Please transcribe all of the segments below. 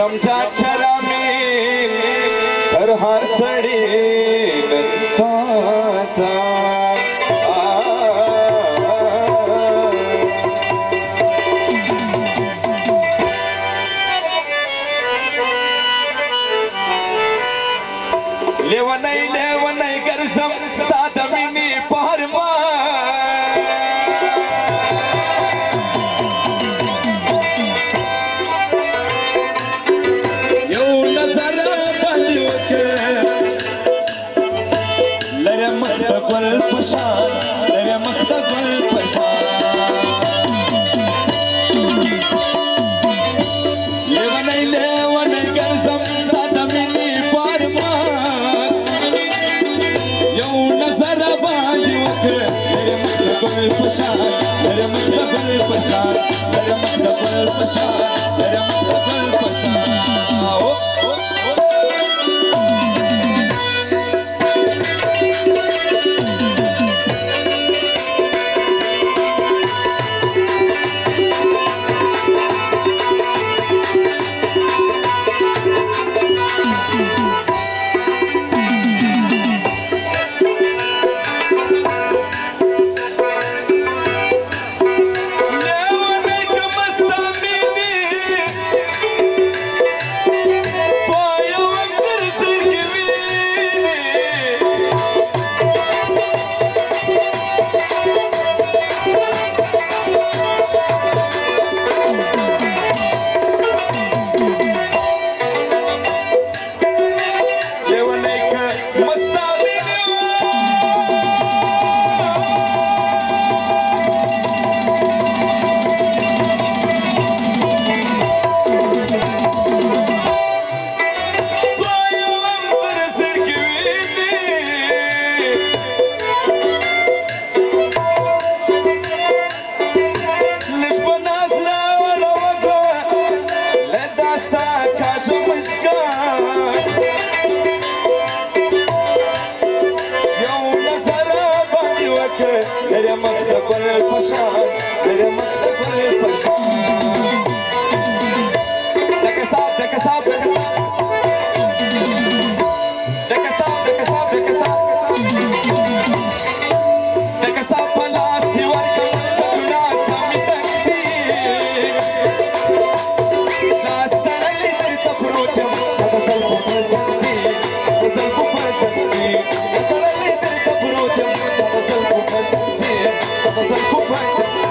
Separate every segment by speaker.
Speaker 1: یم چاچرا می تر هر سړی نن پاتا لیونی ګرځم ستا د مینې په ارمان یو نظر باندې وکړه لره مخ د ګل په شان لره مخ د ګل په شان لیونی ګرځم ستا د مینې په ارمان یو نظر باندې وکړه لره مخ د ګل په شان لره مخ د ګل په شان لره مخ د ګل په شان لره مخ د ګل په شان لره مخ د ګل په شان لره مخ د ګل په شان لکه صاحب لکه صاحب لکه صاحب لکه صاحب لکه صاحب لکه صاحب لکه صاحب په لاس دې ورکړم سلونه سمې تقسیم لاس تړلی درته پروت یم ستا د زلفو پر څنځي د زلفو پر څنځي لاس تړلی درته پروت یم ستا د زلفو پر څنځي ستا د زلفو پر څنځي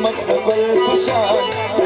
Speaker 1: مخ د ګل په شان